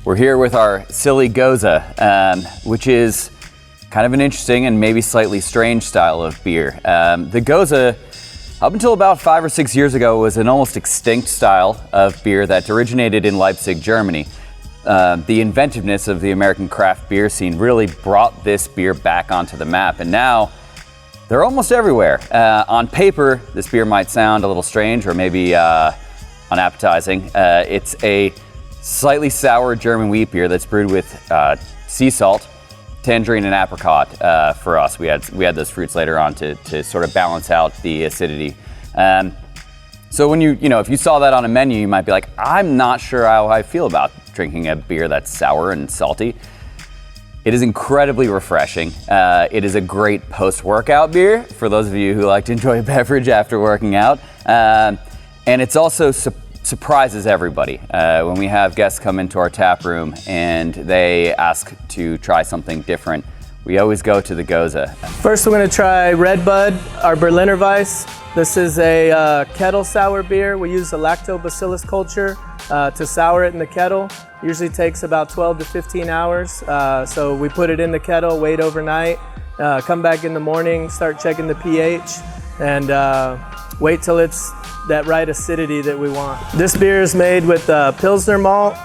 We're here with our silly Goza, which is kind of an interesting and maybe slightly strange style of beer. The Goza, up until about 5 or 6 years ago, was an almost extinct style of beer that originated in Leipzig, Germany. The inventiveness of the American craft beer scene really brought this beer back onto the map, and now they're almost everywhere. On paper, this beer might sound a little strange or maybe unappetizing. It's a slightly sour German wheat beer that's brewed with sea salt, tangerine, and apricot for us. We had those fruits later on to sort of balance out the acidity. So when if you saw that on a menu, you might be like, I'm not sure how I feel about drinking a beer that's sour and salty. It is incredibly refreshing. It is a great post-workout beer for those of you who like to enjoy a beverage after working out. And it's also surprises everybody. When we have guests come into our tap room and they ask to try something different, we always go to the Goza. First, we're going to try Red Bud, our Berliner Weiss. This is a kettle sour beer. We use a lactobacillus culture to sour it in the kettle. Usually takes about 12 to 15 hours. So we put it in the kettle, wait overnight, come back in the morning, start checking the pH, and wait till it's that right acidity that we want. This beer is made with Pilsner malt.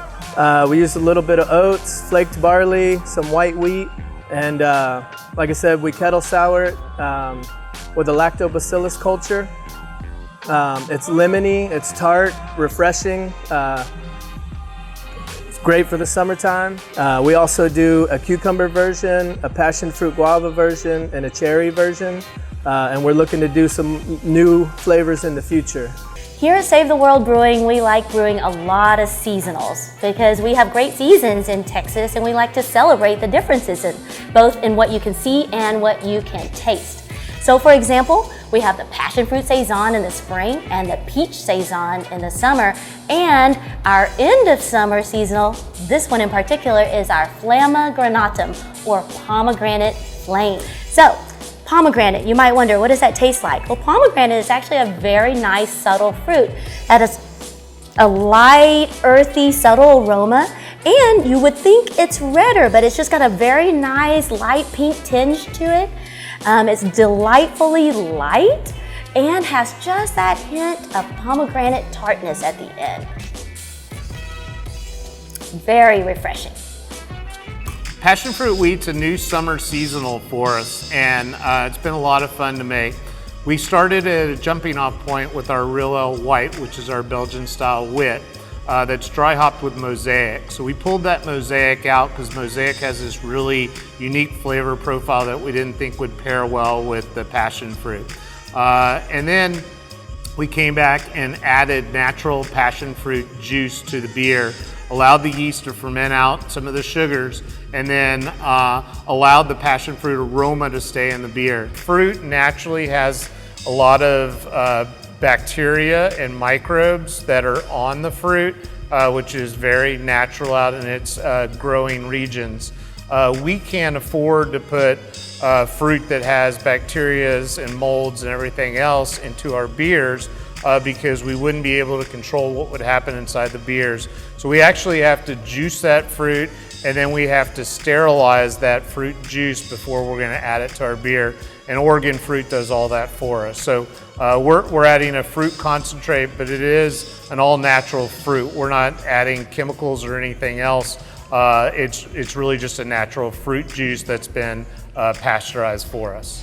We use a little bit of oats, flaked barley, some white wheat, and like I said, we kettle sour it with a lactobacillus culture. It's lemony, it's tart, refreshing. It's great for the summertime. We also do a cucumber version, a passion fruit guava version, and a cherry version. And we're looking to do some new flavors in the future. Here at Save the World Brewing, we like brewing a lot of seasonals because we have great seasons in Texas and we like to celebrate the differences both in what you can see and what you can taste. So for example, we have the passion fruit saison in the spring and the peach saison in the summer, and our end of summer seasonal, this one in particular, is our Flamma Granatum, or pomegranate flame. So pomegranate, you might wonder, what does that taste like? Well, pomegranate is actually a very nice subtle fruit that is a light, earthy, subtle aroma, and you would think it's redder, but it's just got a very nice light pink tinge to it. It's delightfully light and has just that hint of pomegranate tartness at the end. Very refreshing. Passion fruit wheat's a new summer seasonal for us, and it's been a lot of fun to make. We started at a jumping off point with our Real Ale White, which is our Belgian style wit, that's dry hopped with Mosaic. So we pulled that Mosaic out because Mosaic has this really unique flavor profile that we didn't think would pair well with the passion fruit. And then we came back and added natural passion fruit juice to the beer, allowed the yeast to ferment out some of the sugars, and then allowed the passion fruit aroma to stay in the beer. Fruit naturally has a lot of bacteria and microbes that are on the fruit, which is very natural out in its growing regions. We can't afford to put fruit that has bacterias and molds and everything else into our beers because we wouldn't be able to control what would happen inside the beers. So we actually have to juice that fruit, and then we have to sterilize that fruit juice before we're going to add it to our beer. And Oregon fruit does all that for us. So we're adding a fruit concentrate, but it is an all-natural fruit. We're not adding chemicals or anything else. It's really just a natural fruit juice that's been pasteurized for us.